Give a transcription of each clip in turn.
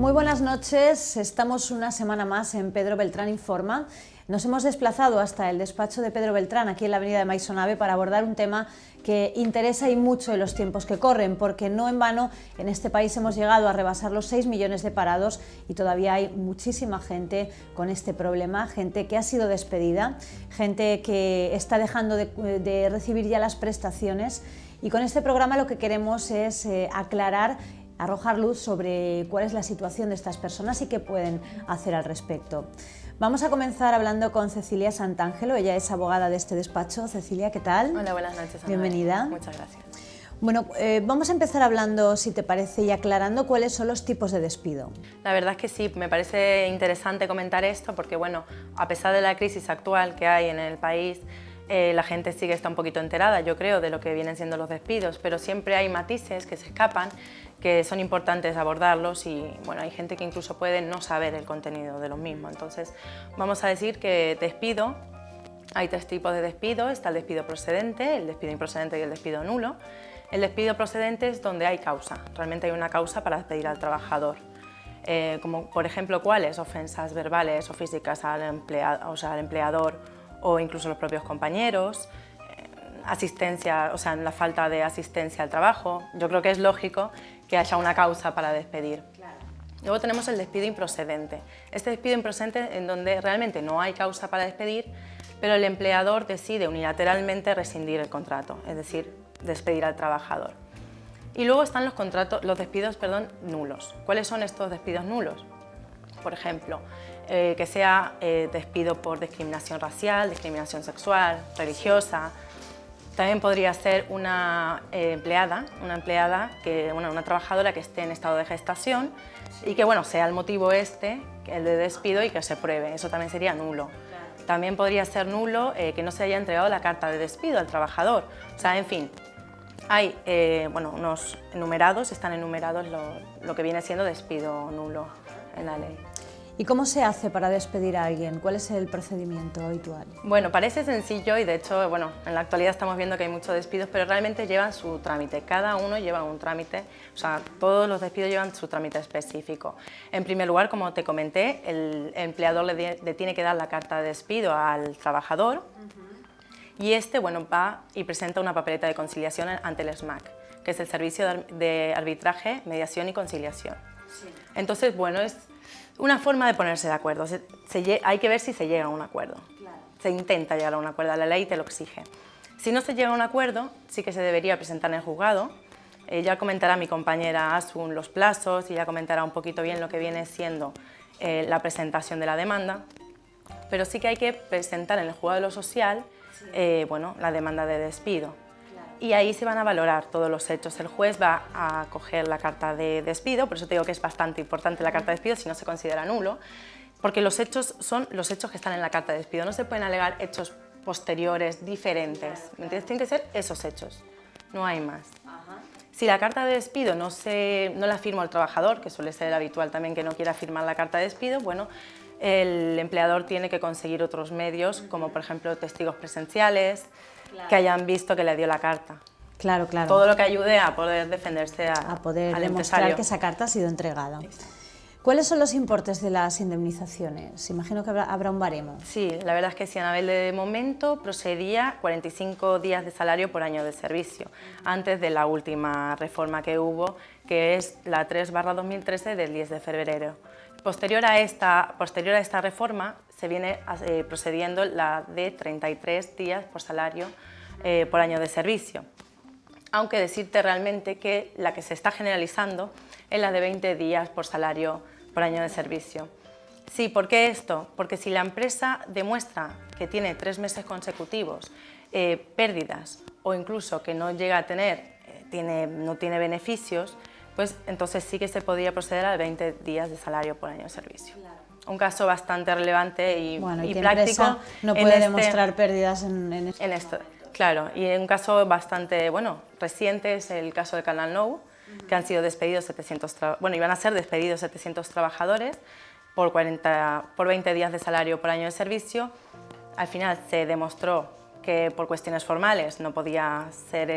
Muy buenas noches, estamos una semana más en Pedro Beltrán Informa. Nos hemos desplazado hasta el despacho de Pedro Beltrán, aquí en la avenida de Maisonave, para abordar un tema que interesa y mucho en los tiempos que corren, porque no en vano en este país hemos llegado a rebasar los 6 millones de parados y todavía hay muchísima gente con este problema, gente que ha sido despedida, gente que está dejando de recibir ya las prestaciones, y con este programa lo que queremos es aclarar, arrojar luz sobre cuál es la situación de estas personas y qué pueden hacer al respecto. Vamos a comenzar hablando con Cecilia Santangelo, ella es abogada de este despacho. Cecilia, ¿qué tal? Hola, buenas noches, Ana. Bienvenida. Muchas gracias. Bueno, vamos a empezar hablando, si te parece, y aclarando cuáles son los tipos de despido. La verdad es que sí, me parece interesante comentar esto porque, bueno, a pesar de la crisis actual que hay en el país, la gente sí que está un poquito enterada, yo creo, de lo que vienen siendo los despidos, pero siempre hay matices que se escapan, que son importantes abordarlos y, bueno, hay gente que incluso puede no saber el contenido de los mismos. Entonces, vamos a decir que despido, hay tres tipos de despido, está el despido procedente, el despido improcedente y el despido nulo. El despido procedente es donde hay causa, realmente hay una causa para despedir al trabajador. Como por ejemplo, ¿cuáles? Ofensas verbales o físicas al empleador o incluso los propios compañeros, asistencia, o sea, la falta de asistencia al trabajo. Yo creo que es lógico que haya una causa para despedir. Claro. Luego tenemos el despido improcedente. Este despido improcedente en donde realmente no hay causa para despedir, pero el empleador decide unilateralmente rescindir el contrato, es decir, despedir al trabajador. Y luego están los despidos nulos. ¿Cuáles son estos despidos nulos? Por ejemplo, que sea despido por discriminación racial, discriminación sexual, religiosa. También podría ser una empleada, una trabajadora que esté en estado de gestación y que, bueno, sea el motivo el de despido, y que se pruebe. Eso también sería nulo. Claro. También podría ser nulo que no se haya entregado la carta de despido al trabajador. O sea, en fin, hay unos enumerados, están enumerados lo que viene siendo despido nulo en la ley. ¿Y cómo se hace para despedir a alguien? ¿Cuál es el procedimiento habitual? Bueno, parece sencillo y de hecho, bueno, en la actualidad estamos viendo que hay muchos despidos, pero realmente llevan su trámite. Cada uno lleva un trámite, o sea, todos los despidos llevan su trámite específico. En primer lugar, como te comenté, el empleador le tiene que dar la carta de despido al trabajador y bueno, va y presenta una papeleta de conciliación ante el SMAC, que es el Servicio de Arbitraje, Mediación y Conciliación. Sí. Entonces, bueno, es una forma de ponerse de acuerdo. Hay que ver si se llega a un acuerdo. Claro. Se intenta llegar a un acuerdo, la ley te lo exige. Si no se llega a un acuerdo, sí que se debería presentar en el juzgado. Ya comentará mi compañera Asun los plazos y ya comentará un poquito bien lo que viene siendo la presentación de la demanda. Pero sí que hay que presentar en el juzgado de lo social la demanda de despido. Y ahí se van a valorar todos los hechos. El juez va a coger la carta de despido, por eso te digo que es bastante importante la carta de despido, si no se considera nulo, porque los hechos son los hechos que están en la carta de despido, no se pueden alegar hechos posteriores, diferentes, ¿me entiendes? Tienen que ser esos hechos, no hay más. Si la carta de despido no la firma el trabajador, que suele ser habitual también que no quiera firmar la carta de despido, bueno, el empleador tiene que conseguir otros medios, como por ejemplo testigos presenciales, que hayan visto que le dio la carta. Claro, claro. Todo lo que ayude a poder defenderse a poder al demostrar empresario. Que esa carta ha sido entregada. Exacto. ¿Cuáles son los importes de las indemnizaciones? Imagino que habrá un baremo. Sí, la verdad es que sí, Anabel, de momento procedía 45 días de salario por año de servicio, antes de la última reforma que hubo, que es la 3/2013 del 10 de febrero. Posterior a esta reforma se viene procediendo la de 33 días por salario por año de servicio. Aunque decirte realmente que la que se está generalizando es la de 20 días por salario por año de servicio. Sí, ¿por qué esto? Porque si la empresa demuestra que tiene 3 meses consecutivos pérdidas o incluso que no llega a tener, no tiene beneficios, pues entonces sí que se podría proceder a 20 días de salario por año de servicio. Claro. Un caso bastante relevante y práctico. No puede demostrar pérdidas en esto. Claro, y un caso bastante reciente es el caso de Canal Nou, que han sido despedidos iban a ser despedidos 700 trabajadores por 20 días de salario por año de servicio. Al final se demostró que por cuestiones formales no podía ser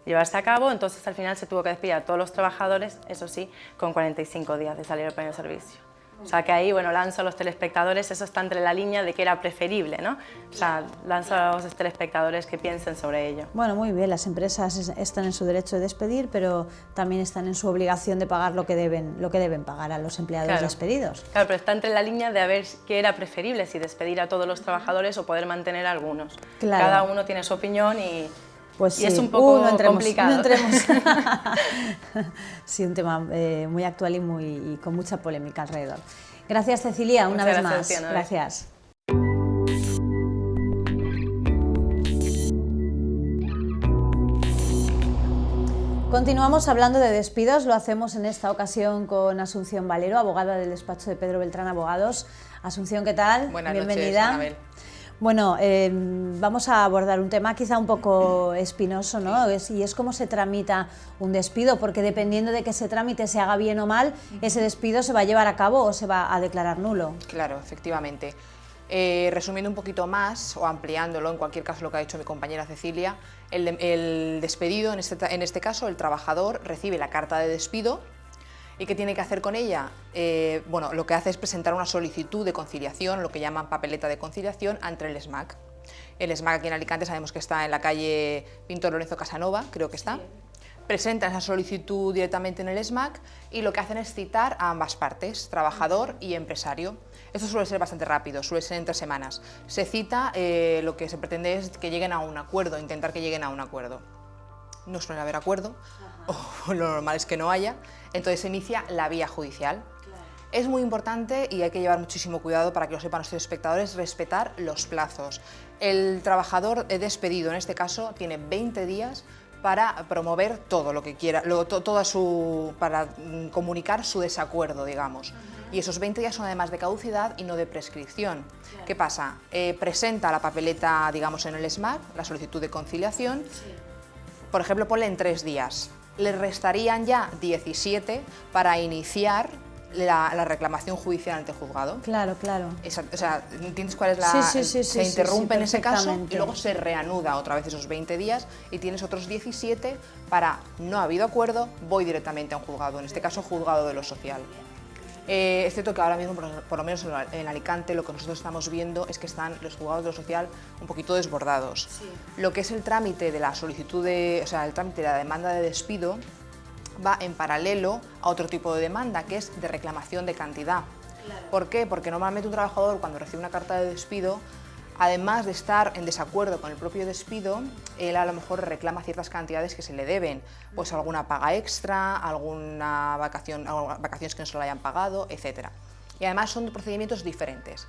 llevarse a cabo, entonces al final se tuvo que despedir a todos los trabajadores, eso sí, con 45 días de salir al pleno servicio. O sea que ahí, bueno, lanzo a los telespectadores, eso está entre la línea de que era preferible, ¿no? O sea, lanzo a los telespectadores que piensen sobre ello. Bueno, muy bien, las empresas están en su derecho de despedir, pero también están en su obligación de pagar lo que deben pagar a los empleados despedidos. Claro, pero está entre la línea de a ver qué era preferible, si despedir a todos los trabajadores o poder mantener a algunos. Claro. Cada uno tiene su opinión y... Pues sí. Y es un poco complicado. No entremos. Sí, un tema muy actual y con mucha polémica alrededor. Gracias, Cecilia, una vez más. Gracias. Continuamos hablando de despidos, lo hacemos en esta ocasión con Asunción Valero, abogada del despacho de Pedro Beltrán Abogados. Asunción, ¿qué tal? Buenas Bienvenida. noches, Anabel. Bueno, vamos a abordar un tema quizá un poco espinoso, ¿no? Y es cómo se tramita un despido, porque dependiendo de que ese trámite se haga bien o mal, ese despido se va a llevar a cabo o se va a declarar nulo. Claro, efectivamente. Resumiendo un poquito más o ampliándolo, en cualquier caso lo que ha dicho mi compañera Cecilia, el despedido, en este caso el trabajador recibe la carta de despido. ¿Y qué tiene que hacer con ella? Bueno, lo que hace es presentar una solicitud de conciliación, lo que llaman papeleta de conciliación, ante el SMAC. El SMAC aquí en Alicante sabemos que está en la calle Pintor Lorenzo Casanova, creo que está. Presentan esa solicitud directamente en el SMAC y lo que hacen es citar a ambas partes, trabajador y empresario. Esto suele ser bastante rápido, suele ser en 3 semanas. Se cita, lo que se pretende es que lleguen a un acuerdo, intentar que lleguen a un acuerdo. No suele haber acuerdo, o lo normal es que no haya, entonces se inicia la vía judicial. Claro. Es muy importante y hay que llevar muchísimo cuidado para que lo sepan nuestros espectadores, respetar los plazos. El trabajador despedido, en este caso, tiene 20 días para promover todo lo que quiera, para comunicar su desacuerdo, digamos. Y esos 20 días son además de caducidad y no de prescripción. Claro. ¿Qué pasa? Presenta la papeleta, digamos, en el SMAC, la solicitud de conciliación. Sí. Por ejemplo, ponle en 3 días. Le restarían ya 17 para iniciar la reclamación judicial ante el juzgado. Claro, claro. O sea, ¿entiendes cuál es la...? Se interrumpe en ese caso y luego se reanuda otra vez esos 20 días y tienes otros 17 para, no ha habido acuerdo, voy directamente a un juzgado, en este caso juzgado de lo social. Es cierto que ahora mismo, por lo menos en Alicante, lo que nosotros estamos viendo es que están los juzgados de lo social un poquito desbordados. Sí. Lo que es el trámite de la solicitud el trámite de la demanda de despido va en paralelo a otro tipo de demanda, que es de reclamación de cantidad. Claro. ¿Por qué? Porque normalmente un trabajador, cuando recibe una carta de despido, además de estar en desacuerdo con el propio despido, él a lo mejor reclama ciertas cantidades que se le deben, pues alguna paga extra, algunas vacaciones que no se le hayan pagado, etc. Y además son procedimientos diferentes.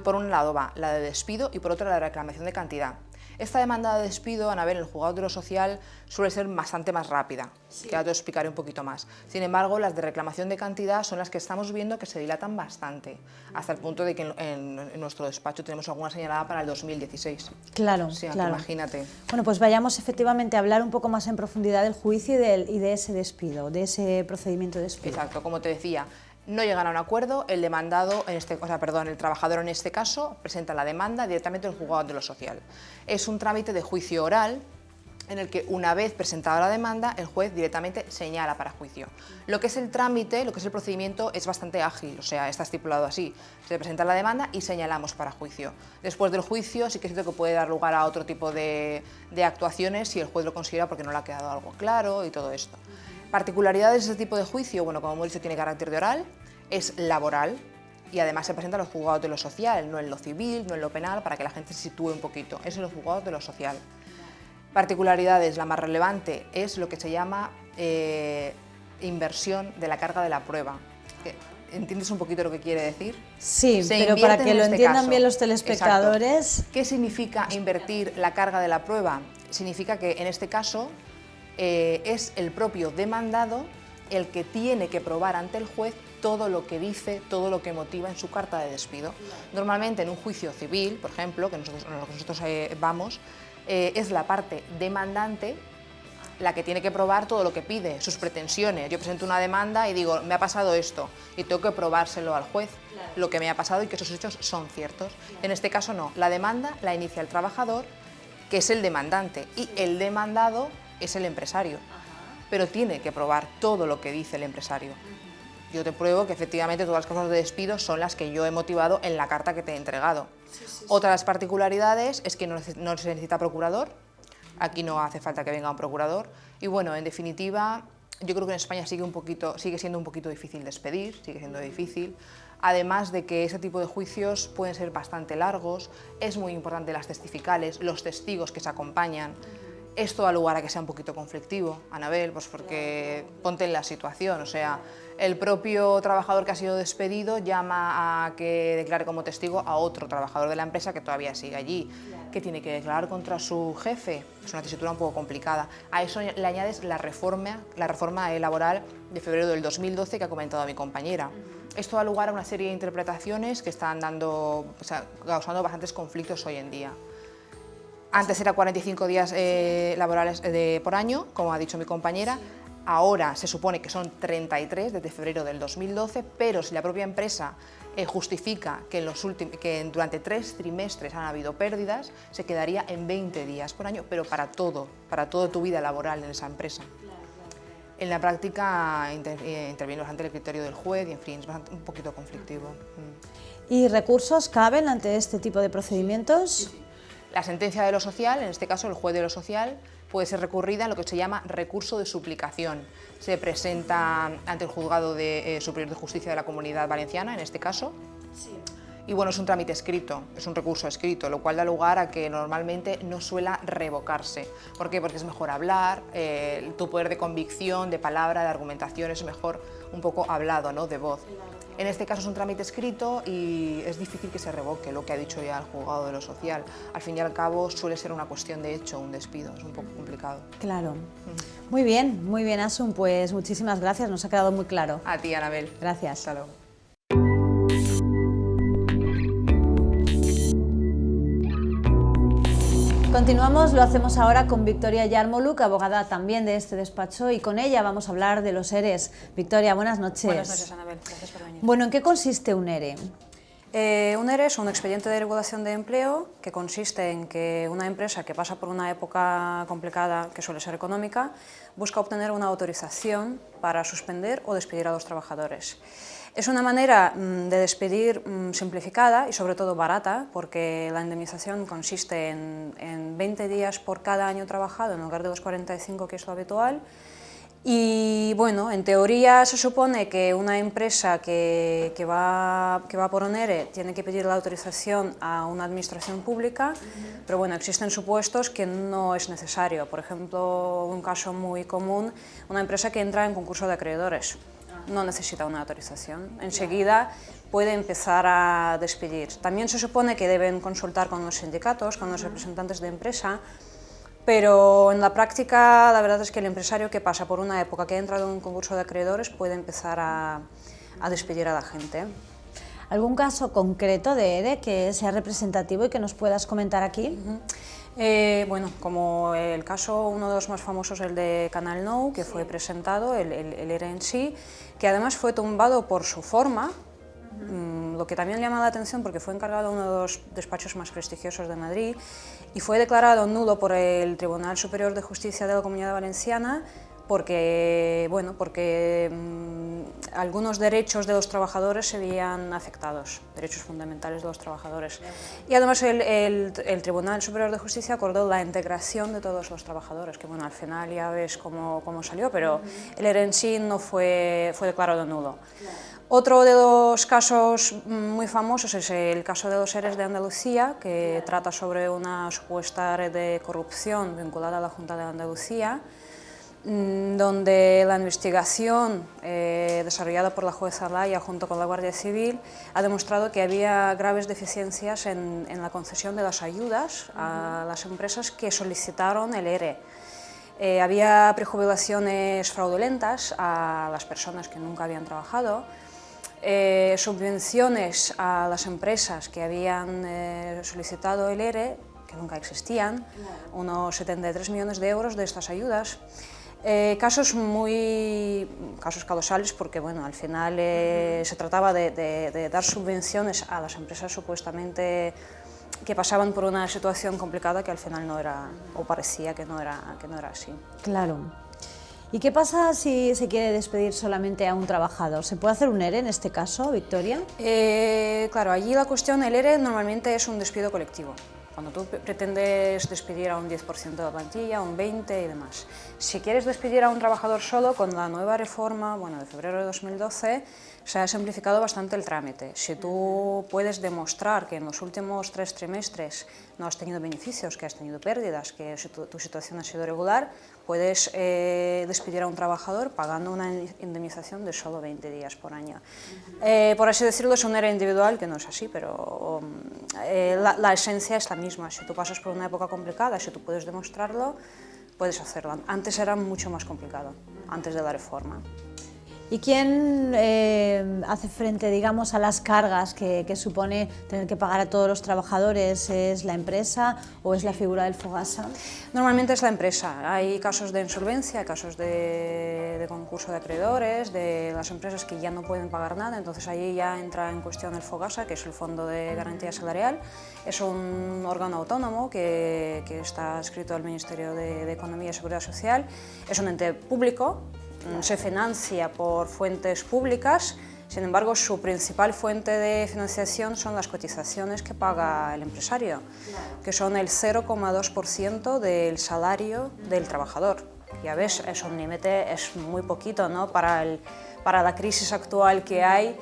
Por un lado va la de despido y por otro la de reclamación de cantidad. Esta demanda de despido, Anabel, en el juzgado de lo social suele ser bastante más rápida, sí, que ahora te lo explicaré un poquito más. Sin embargo, las de reclamación de cantidad son las que estamos viendo que se dilatan bastante, hasta el punto de que en nuestro despacho tenemos alguna señalada para el 2016. Claro, o sea, claro. Imagínate. Bueno, pues vayamos efectivamente a hablar un poco más en profundidad del juicio y de ese despido, de ese procedimiento de despido. Exacto, como te decía. No llegan a un acuerdo, el trabajador en este caso presenta la demanda directamente al juzgado de lo social. Es un trámite de juicio oral en el que una vez presentada la demanda, el juez directamente señala para juicio. Lo que es el trámite, lo que es el procedimiento es bastante ágil, o sea, está estipulado así. Se presenta la demanda y señalamos para juicio. Después del juicio sí que es cierto que puede dar lugar a otro tipo de actuaciones si el juez lo considera porque no le ha quedado algo claro y todo esto. Particularidades de este tipo de juicio, bueno, como hemos dicho, tiene carácter de oral, es laboral y además se presenta en los juzgados de lo social, no en lo civil, no en lo penal, para que la gente se sitúe un poquito, es en los juzgados de lo social. Particularidades, la más relevante es lo que se llama inversión de la carga de la prueba. ¿Entiendes un poquito lo que quiere decir? Sí, pero para que lo entiendan bien los telespectadores... Exacto. ¿Qué significa invertir la carga de la prueba? Significa que en este caso es el propio demandado el que tiene que probar ante el juez todo lo que dice, todo lo que motiva en su carta de despido. Normalmente en un juicio civil, por ejemplo, que nosotros vamos, es la parte demandante la que tiene que probar todo lo que pide, sus pretensiones. Yo presento una demanda y digo, me ha pasado esto, y tengo que probárselo al juez, lo que me ha pasado y que esos hechos son ciertos. En este caso no, la demanda la inicia el trabajador, que es el demandante, y el demandado es el empresario, pero tiene que probar todo lo que dice el empresario. Yo te pruebo que efectivamente todas las causas de despido son las que yo he motivado en la carta que te he entregado. Otra de las particularidades es que no se necesita procurador, aquí no hace falta que venga un procurador, y bueno, en definitiva, yo creo que en España sigue siendo un poquito difícil despedir, sigue siendo difícil, además de que ese tipo de juicios pueden ser bastante largos, es muy importante las testificales, los testigos que se acompañan. Esto da lugar a que sea un poquito conflictivo, Anabel, pues porque ponte en la situación, o sea, el propio trabajador que ha sido despedido llama a que declare como testigo a otro trabajador de la empresa que todavía sigue allí, que tiene que declarar contra su jefe. Es una tesitura un poco complicada. A eso le añades la reforma laboral de febrero del 2012 que ha comentado mi compañera. Esto da lugar a una serie de interpretaciones que están causando bastantes conflictos hoy en día. Antes era 45 días laborales por año, como ha dicho mi compañera. Ahora se supone que son 33 desde febrero del 2012, pero si la propia empresa justifica que durante 3 trimestres han habido pérdidas, se quedaría en 20 días por año, pero para toda tu vida laboral en esa empresa. En la práctica interviene bastante el criterio del juez y en fin, es un poquito conflictivo. ¿Y recursos caben ante este tipo de procedimientos? La sentencia de lo social, en este caso el juez de lo social, puede ser recurrida en lo que se llama recurso de suplicación. Se presenta ante el Juzgado Superior de Justicia de la Comunidad Valenciana, en este caso. Sí. Y bueno, es un trámite escrito, es un recurso escrito, lo cual da lugar a que normalmente no suela revocarse. ¿Por qué? Porque es mejor hablar, tu poder de convicción, de palabra, de argumentación es mejor un poco hablado, ¿no?, de voz. En este caso es un trámite escrito y es difícil que se revoque lo que ha dicho ya el Juzgado de lo Social. Al fin y al cabo suele ser una cuestión de hecho, un despido, es un poco complicado. Claro. Muy bien, Asun, pues muchísimas gracias, nos ha quedado muy claro. A ti, Anabel. Gracias. Hasta luego. Continuamos, lo hacemos ahora con Victoria Yarmoluk, abogada también de este despacho, y con ella vamos a hablar de los EREs. Victoria, buenas noches. Buenas noches, Anabel. Gracias por venir. Bueno, ¿en qué consiste un ERE? Un ERE es un expediente de regulación de empleo que consiste en que una empresa que pasa por una época complicada, que suele ser económica, busca obtener una autorización para suspender o despedir a los trabajadores. Es una manera de despedir simplificada y sobre todo barata, porque la indemnización consiste en 20 días por cada año trabajado en lugar de los 45, que es lo habitual. Y bueno, en teoría se supone que una empresa que va por un ERE tiene que pedir la autorización a una administración pública, pero bueno, existen supuestos que no es necesario. Por ejemplo, un caso muy común, una empresa que entra en concurso de acreedores. No necesita una autorización, enseguida puede empezar a despedir. También se supone que deben consultar con los sindicatos, con los representantes de empresa, pero en la práctica la verdad es que el empresario que pasa por una época que ha entrado en un concurso de acreedores puede empezar a despedir a la gente. ¿Algún caso concreto de ERE que sea representativo y que nos puedas comentar aquí? Bueno, como el caso, uno de los más famosos, el de Canal Nou, que fue presentado, el ERE en sí, que además fue tumbado por su forma, lo que también llama la atención porque fue encargado a uno de los despachos más prestigiosos de Madrid y fue declarado nulo por el Tribunal Superior de Justicia de la Comunidad Valenciana porque algunos derechos de los trabajadores se veían afectados, derechos fundamentales de los trabajadores. Y además el Tribunal Superior de Justicia acordó la integración de todos los trabajadores, que bueno, al final ya ves cómo salió, pero el ERE en sí no fue declarado nulo. Otro de los casos muy famosos es el caso de los EREs de Andalucía, que trata sobre una supuesta red de corrupción vinculada a la Junta de Andalucía, donde la investigación desarrollada por la jueza Laya junto con la Guardia Civil ha demostrado que había graves deficiencias en la concesión de las ayudas a las empresas que solicitaron el ERE. Había prejubilaciones fraudulentas a las personas que nunca habían trabajado, subvenciones a las empresas que habían solicitado el ERE, que nunca existían, unos 73 millones de euros de estas ayudas. Casos causales porque bueno, al final se trataba de dar subvenciones a las empresas supuestamente que pasaban por una situación complicada que al final no era, o parecía que no era así. Claro. ¿Y qué pasa si se quiere despedir solamente a un trabajador? ¿Se puede hacer un ERE en este caso, Victoria? Claro, allí la cuestión, el ERE normalmente es un despido colectivo. Cuando tú pretendes despedir a un 10% de la plantilla, un 20% y demás. Si quieres despedir a un trabajador solo, con la nueva reforma, de febrero de 2012, se ha simplificado bastante el trámite. Si tú puedes demostrar que en los últimos 3 trimestres no has tenido beneficios, que has tenido pérdidas, que tu situación ha sido regular, puedes despedir a un trabajador pagando una indemnización de solo 20 días por año. Por así decirlo, es un ERE individual, que no es así, pero la esencia es la misma. Si tú pasas por una época complicada, si tú puedes demostrarlo, puedes hacerlo. Antes era mucho más complicado, antes de la reforma. ¿Y quién hace frente, digamos, a las cargas que supone tener que pagar a todos los trabajadores? ¿Es la empresa o es la figura del Fogasa? Normalmente es la empresa. Hay casos de insolvencia, hay casos de concurso de acreedores, de las empresas que ya no pueden pagar nada, entonces ahí ya entra en cuestión el Fogasa, que es el Fondo de Garantía Salarial. Es un órgano autónomo que está adscrito al Ministerio de Economía y Seguridad Social. Es un ente público. Se financia por fuentes públicas, sin embargo su principal fuente de financiación son las cotizaciones que paga el empresario, que son el 0,2% del salario del trabajador. Ya ves, es un límite, es muy poquito, ¿no? Para la crisis actual que hay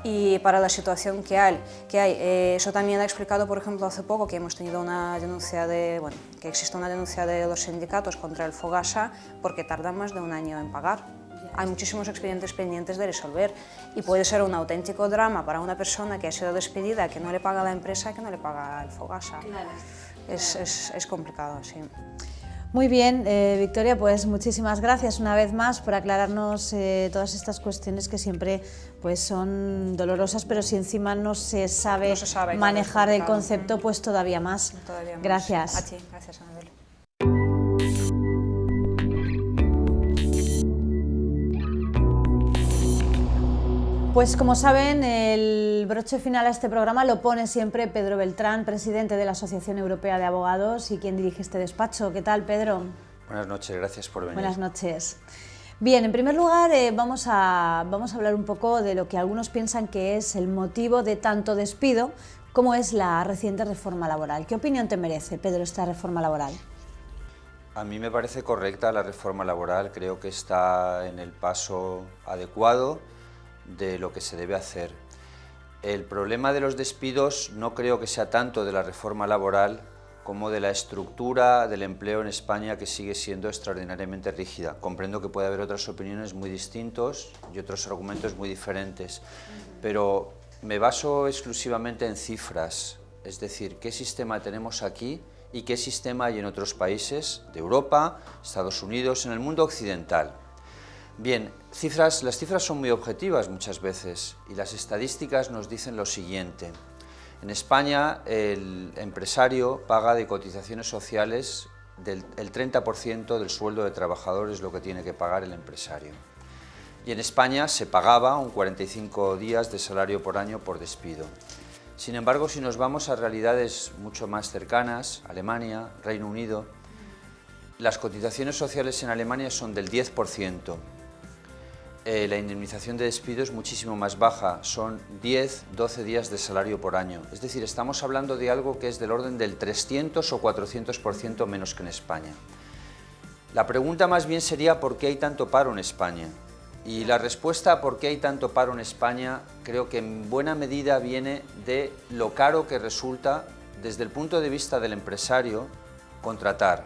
y para la situación que hay. Eso también ha explicado, por ejemplo, hace poco que hemos tenido una denuncia que existe una denuncia de los sindicatos contra el Fogasa porque tardan más de un año en pagar. Hay muchísimos expedientes pendientes de resolver y puede ser un auténtico drama para una persona que ha sido despedida, que no le paga la empresa, que no le paga el Fogasa. Claro. Es complicado, sí. Muy bien, Victoria, pues muchísimas gracias una vez más por aclararnos todas estas cuestiones que siempre pues, son dolorosas, pero si encima no se sabe manejar el concepto, pues todavía más. Gracias. A ti, gracias, Anabel. Pues como saben, el broche final a este programa lo pone siempre Pedro Beltrán, presidente de la Asociación Europea de Abogados y quien dirige este despacho. ¿Qué tal, Pedro? Buenas noches, gracias por venir. Buenas noches. Bien, en primer lugar vamos a hablar un poco de lo que algunos piensan que es el motivo de tanto despido, como es la reciente reforma laboral. ¿Qué opinión te merece, Pedro, esta reforma laboral? A mí me parece correcta la reforma laboral, creo que está en el paso adecuado de lo que se debe hacer. El problema de los despidos no creo que sea tanto de la reforma laboral como de la estructura del empleo en España, que sigue siendo extraordinariamente rígida. Comprendo que puede haber otras opiniones muy distintas y otros argumentos muy diferentes, pero me baso exclusivamente en cifras, es decir, qué sistema tenemos aquí y qué sistema hay en otros países de Europa, Estados Unidos, en el mundo occidental. Bien, las cifras son muy objetivas muchas veces y las estadísticas nos dicen lo siguiente. En España el empresario paga de cotizaciones sociales el 30% del sueldo de trabajador es lo que tiene que pagar el empresario. Y en España se pagaba un 45 días de salario por año por despido. Sin embargo, si nos vamos a realidades mucho más cercanas, Alemania, Reino Unido, las cotizaciones sociales en Alemania son del 10%. La indemnización de despido es muchísimo más baja, son 10-12 días de salario por año. Es decir, estamos hablando de algo que es del orden del 300 o 400% menos que en España. La pregunta más bien sería ¿por qué hay tanto paro en España? Y la respuesta a por qué hay tanto paro en España creo que en buena medida viene de lo caro que resulta desde el punto de vista del empresario contratar.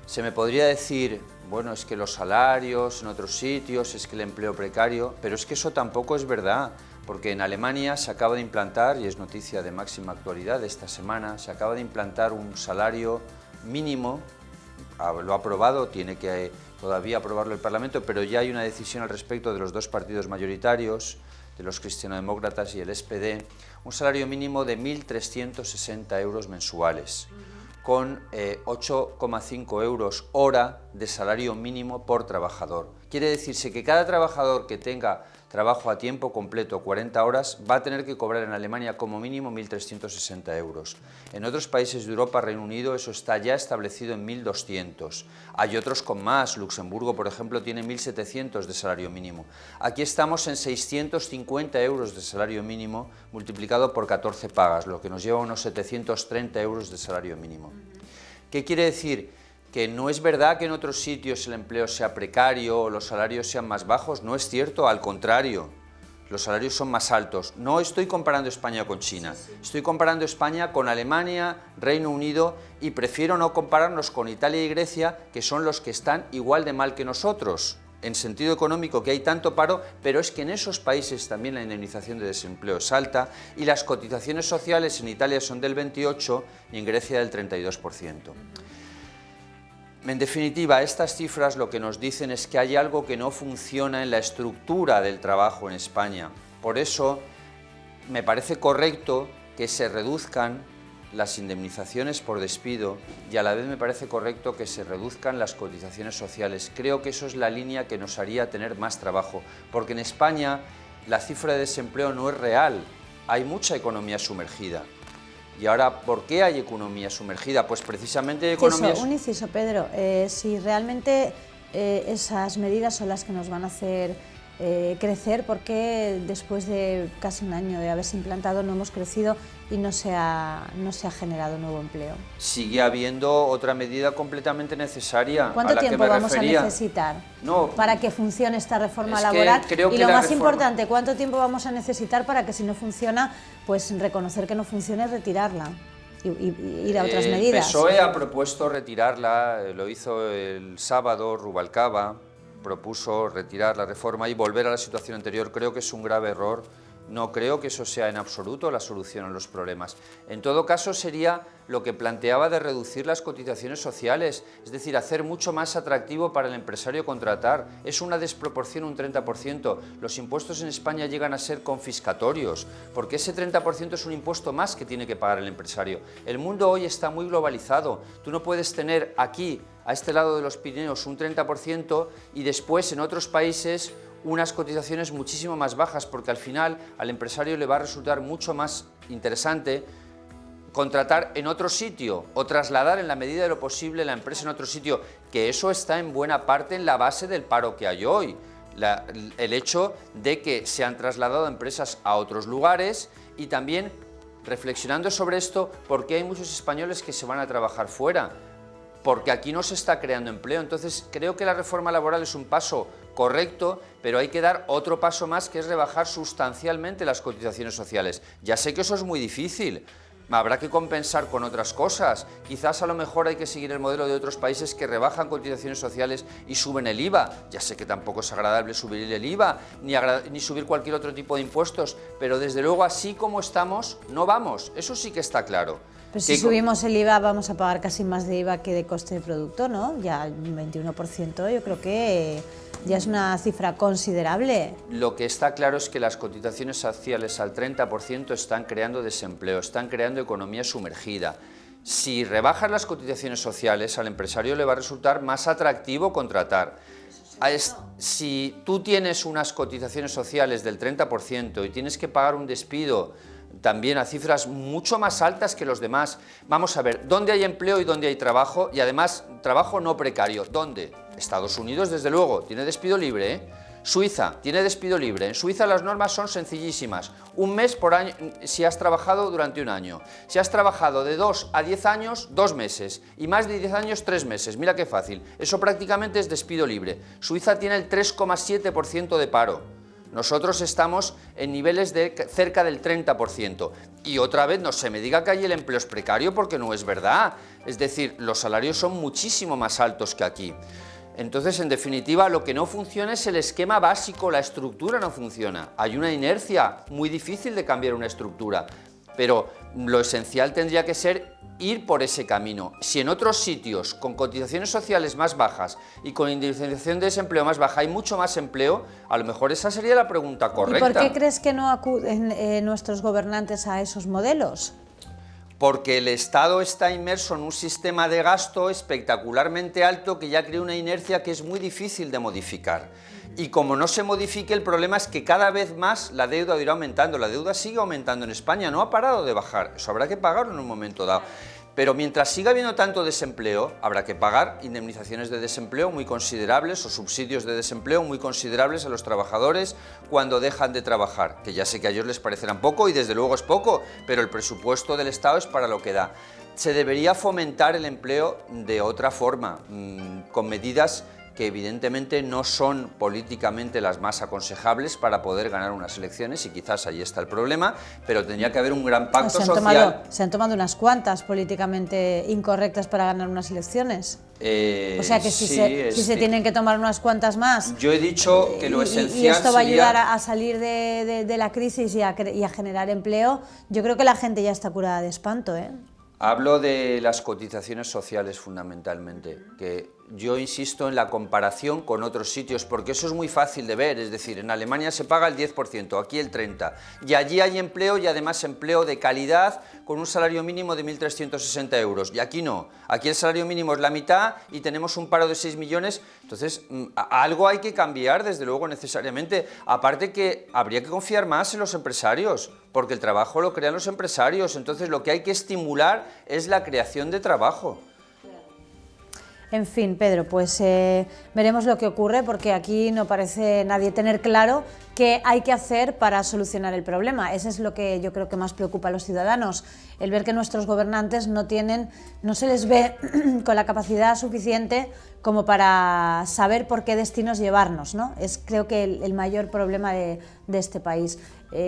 Se me podría decir, bueno, es que los salarios en otros sitios, es que el empleo precario, pero es que eso tampoco es verdad, porque en Alemania se acaba de implantar, y es noticia de máxima actualidad de esta semana, se acaba de implantar un salario mínimo, lo ha aprobado, tiene que todavía aprobarlo el Parlamento, pero ya hay una decisión al respecto de los dos partidos mayoritarios, de los cristianodemócratas y el SPD, un salario mínimo de 1.360 euros mensuales. Con 8,5 euros hora de salario mínimo por trabajador. Quiere decirse que cada trabajador que tenga trabajo a tiempo completo, 40 horas, va a tener que cobrar en Alemania como mínimo 1.360 euros. En otros países de Europa, Reino Unido, eso está ya establecido en 1.200. Hay otros con más, Luxemburgo, por ejemplo, tiene 1.700 de salario mínimo. Aquí estamos en 650 euros de salario mínimo multiplicado por 14 pagas, lo que nos lleva a unos 730 euros de salario mínimo. ¿Qué quiere decir? Que no es verdad que en otros sitios el empleo sea precario o los salarios sean más bajos, no es cierto, al contrario, los salarios son más altos. No estoy comparando España con China, estoy comparando España con Alemania, Reino Unido, y prefiero no compararnos con Italia y Grecia, que son los que están igual de mal que nosotros, en sentido económico, que hay tanto paro, pero es que en esos países también la indemnización de desempleo es alta y las cotizaciones sociales en Italia son del 28% y en Grecia del 32%. En definitiva, estas cifras lo que nos dicen es que hay algo que no funciona en la estructura del trabajo en España. Por eso me parece correcto que se reduzcan las indemnizaciones por despido y a la vez me parece correcto que se reduzcan las cotizaciones sociales. Creo que eso es la línea que nos haría tener más trabajo, porque en España la cifra de desempleo no es real, hay mucha economía sumergida. Y ahora, ¿por qué hay economía sumergida? Pues precisamente economía... Un inciso, Pedro, si realmente esas medidas son las que nos van a hacer crecer, ¿por qué después de casi un año de haberse implantado no hemos crecido y no se ha generado nuevo empleo? Sigue habiendo otra medida completamente necesaria. ¿Cuánto tiempo vamos a necesitar para que funcione esta reforma laboral? Y lo más importante, ¿cuánto tiempo vamos a necesitar para que si no funciona, pues reconocer que no funciona y retirarla? Y ir a otras medidas. El PSOE ha propuesto retirarla, lo hizo el sábado, Rubalcaba propuso retirar la reforma y volver a la situación anterior. Creo que es un grave error. No creo que eso sea en absoluto la solución a los problemas. En todo caso, sería lo que planteaba de reducir las cotizaciones sociales, es decir, hacer mucho más atractivo para el empresario contratar. Es una desproporción un 30%. Los impuestos en España llegan a ser confiscatorios, porque ese 30% es un impuesto más que tiene que pagar el empresario. El mundo hoy está muy globalizado. Tú no puedes tener aquí, a este lado de los Pirineos, un 30% y después en otros países unas cotizaciones muchísimo más bajas, porque al final al empresario le va a resultar mucho más interesante contratar en otro sitio o trasladar en la medida de lo posible la empresa en otro sitio, que eso está en buena parte en la base del paro que hay hoy. El hecho de que se han trasladado empresas a otros lugares y también reflexionando sobre esto, ¿por qué hay muchos españoles que se van a trabajar fuera? Porque aquí no se está creando empleo. Entonces creo que la reforma laboral es un paso correcto, pero hay que dar otro paso más, que es rebajar sustancialmente las cotizaciones sociales. Ya sé que eso es muy difícil, habrá que compensar con otras cosas. Quizás a lo mejor hay que seguir el modelo de otros países que rebajan cotizaciones sociales y suben el IVA. Ya sé que tampoco es agradable subir el IVA, ni subir cualquier otro tipo de impuestos, pero desde luego así como estamos, no vamos. Eso sí que está claro. Pues si subimos el IVA vamos a pagar casi más de IVA que de coste de producto, ¿no? Ya el 21%, yo creo que ya es una cifra considerable. Lo que está claro es que las cotizaciones sociales al 30% están creando desempleo, están creando economía sumergida. Si rebajas las cotizaciones sociales, al empresario le va a resultar más atractivo contratar. Si tú tienes unas cotizaciones sociales del 30% y tienes que pagar un despido también a cifras mucho más altas que los demás. Vamos a ver, ¿dónde hay empleo y dónde hay trabajo? Y además, trabajo no precario. ¿Dónde? Estados Unidos, desde luego, tiene despido libre, ¿eh? Suiza tiene despido libre. En Suiza las normas son sencillísimas. Un mes por año si has trabajado durante un año. Si has trabajado de 2 a 10 años, 2 meses. Y más de 10 años, 3 meses. Mira qué fácil. Eso prácticamente es despido libre. Suiza tiene el 3,7% de paro. Nosotros estamos en niveles de cerca del 30%. Y otra vez no se me diga que ahí el empleo es precario, porque no es verdad. Es decir, los salarios son muchísimo más altos que aquí. Entonces, en definitiva, lo que no funciona es el esquema básico, la estructura no funciona. Hay una inercia muy difícil de cambiar una estructura, pero lo esencial tendría que ser ir por ese camino. Si en otros sitios, con cotizaciones sociales más bajas y con indemnización de desempleo más baja, hay mucho más empleo, a lo mejor esa sería la pregunta correcta. ¿Y por qué crees que no acuden nuestros gobernantes a esos modelos? porque el Estado está inmerso en un sistema de gasto espectacularmente alto que ya crea una inercia que es muy difícil de modificar. Y como no se modifique, el problema es que cada vez más la deuda irá aumentando. La deuda sigue aumentando en España, no ha parado de bajar. Eso habrá que pagarlo en un momento dado. Pero mientras siga habiendo tanto desempleo, habrá que pagar indemnizaciones de desempleo muy considerables o subsidios de desempleo muy considerables a los trabajadores cuando dejan de trabajar, que ya sé que a ellos les parecerán poco y desde luego es poco, pero el presupuesto del Estado es para lo que da. Se debería fomentar el empleo de otra forma, con medidas que evidentemente no son políticamente las más aconsejables para poder ganar unas elecciones, y quizás ahí está el problema, pero tendría que haber un gran pacto social. Se han tomado unas cuantas políticamente incorrectas para ganar unas elecciones. O sea que si se tienen que tomar unas cuantas más. Yo he dicho que lo esencial y esto va a sería... ayudar a salir de la crisis y a generar empleo. Yo creo que la gente ya está curada de espanto, ¿eh? Hablo de las cotizaciones sociales fundamentalmente, que yo insisto en la comparación con otros sitios, porque eso es muy fácil de ver, es decir, en Alemania se paga el 10%, aquí el 30%, y allí hay empleo y además empleo de calidad con un salario mínimo de 1.360 euros, y aquí no, aquí el salario mínimo es la mitad y tenemos un paro de 6 millones, entonces algo hay que cambiar desde luego necesariamente, aparte que habría que confiar más en los empresarios, porque el trabajo lo crean los empresarios, entonces lo que hay que estimular es la creación de trabajo. En fin, Pedro, pues veremos lo que ocurre, porque aquí no parece nadie tener claro qué hay que hacer para solucionar el problema. Eso es lo que yo creo que más preocupa a los ciudadanos, el ver que nuestros gobernantes no se les ve con la capacidad suficiente como para saber por qué destinos llevarnos, ¿no? Es creo que el mayor problema de este país.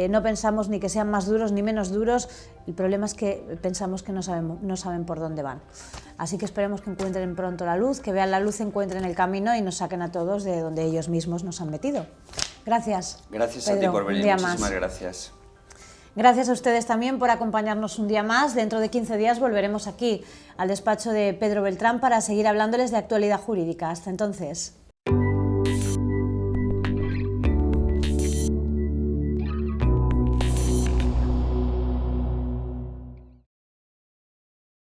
No pensamos ni que sean más duros ni menos duros, el problema es que pensamos que no saben por dónde van. Así que esperemos que encuentren pronto la luz, que vean la luz, encuentren el camino y nos saquen a todos de donde ellos mismos nos han metido. Gracias. Gracias Pedro, a ti por venir, muchísimas más. Gracias. Gracias a ustedes también por acompañarnos un día más. Dentro de 15 días volveremos aquí al despacho de Pedro Beltrán para seguir hablándoles de actualidad jurídica. Hasta entonces.